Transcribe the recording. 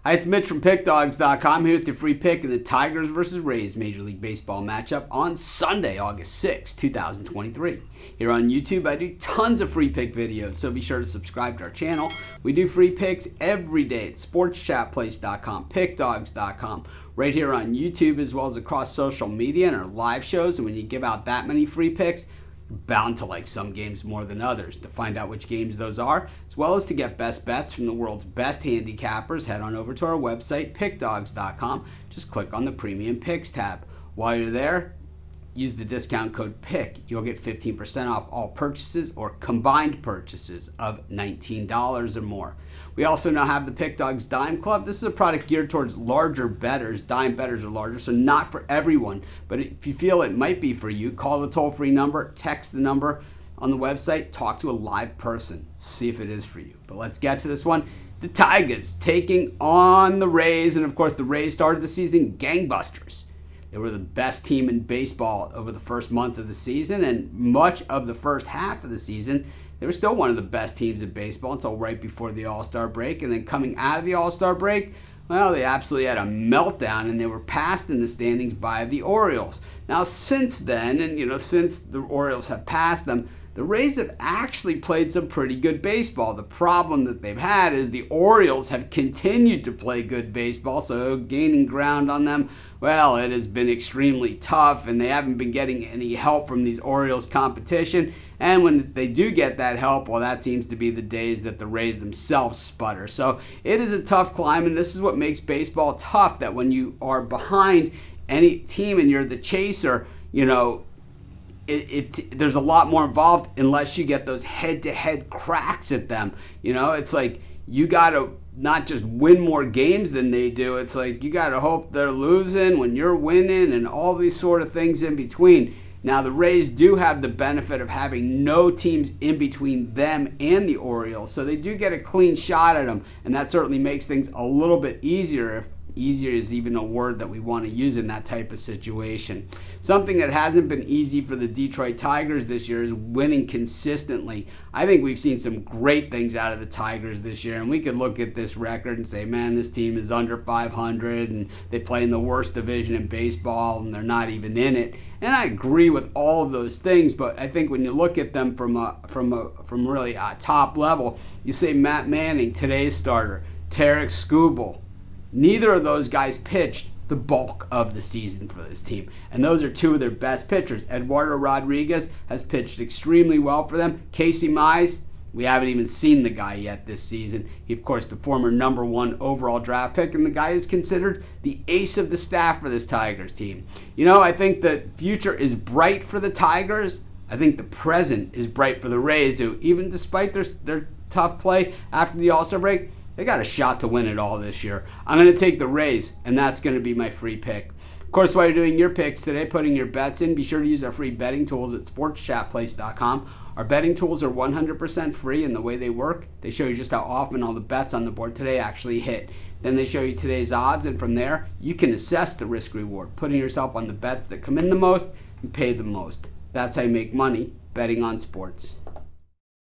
Hi, it's Mitch from Pickdawgz.com here with your free pick in the Tigers versus Rays Major League Baseball matchup on Sunday, August 6, 2023. Here on YouTube, I do tons of free pick videos, so be sure to subscribe to our channel. We do free picks every day at sportschatplace.com, pickdawgz.com, right here on YouTube, as well as across social media and our live shows. And when you give out that many free picks, you're bound to like some games more than others. To find out which games those are, as well as to get best bets from the world's best handicappers, head on over to our website, pickdawgz.com. Just click on the Premium Picks tab. While you're there, use the discount code PICK. You'll get 15% off all purchases or combined purchases of $19 or more. We also now have the Pick Dawgz Dime Club. This is a product geared towards larger bettors. Dime bettors are larger, so not for everyone. But if you feel it might be for you, call the toll-free number, text the number on the website, talk to a live person, see if it is for you. But let's get to this one. The Tigers taking on the Rays, and of course the Rays started the season gangbusters. They were the best team in baseball over the first month of the season, and much of the first half of the season, they were still one of the best teams in baseball until right before the All-Star break. And then coming out of the All-Star break, well, they absolutely had a meltdown, and they were passed in the standings by the Orioles. Now, since then, and since the Orioles have passed them, the Rays have actually played some pretty good baseball. The problem that they've had is the Orioles have continued to play good baseball, so gaining ground on them, well, it has been extremely tough, and they haven't been getting any help from these Orioles competition. And when they do get that help, well, that seems to be the days that the Rays themselves sputter. So it is a tough climb, and this is what makes baseball tough, that when you are behind any team and you're the chaser, there's a lot more involved unless you get those head-to-head cracks at them. It's like you got to not just win more games than they do. It's like you got to hope they're losing when you're winning and all these sort of things in between. Now, the Rays do have the benefit of having no teams in between them and the Orioles, so they do get a clean shot at them, and that certainly makes things a little bit easier, if easier is even a word that we want to use in that type of situation. Something that hasn't been easy for the Detroit Tigers this year is winning consistently. I think we've seen some great things out of the Tigers this year, and we could look at this record and say, man, this team is under 500, and they play in the worst division in baseball, and they're not even in it. And I agree with all of those things, but I think when you look at them from really a top level, you say Matt Manning, today's starter, Tarek Skubal. Neither of those guys pitched the bulk of the season for this team, and those are two of their best pitchers. Eduardo Rodriguez has pitched extremely well for them. Casey Mize, we haven't even seen the guy yet this season. He, of course, the former #1 overall draft pick, and the guy is considered the ace of the staff for this Tigers team. I think the future is bright for the Tigers. I think the present is bright for the Rays, who, even despite their tough play after the All-Star break, they got a shot to win it all this year. I'm going to take the Rays, and that's going to be my free pick. Of course, while you're doing your picks today, putting your bets in, be sure to use our free betting tools at sportschatplace.com. Our betting tools are 100% free, and the way they work, they show you just how often all the bets on the board today actually hit. Then they show you today's odds, and from there, you can assess the risk-reward, putting yourself on the bets that come in the most and pay the most. That's how you make money betting on sports.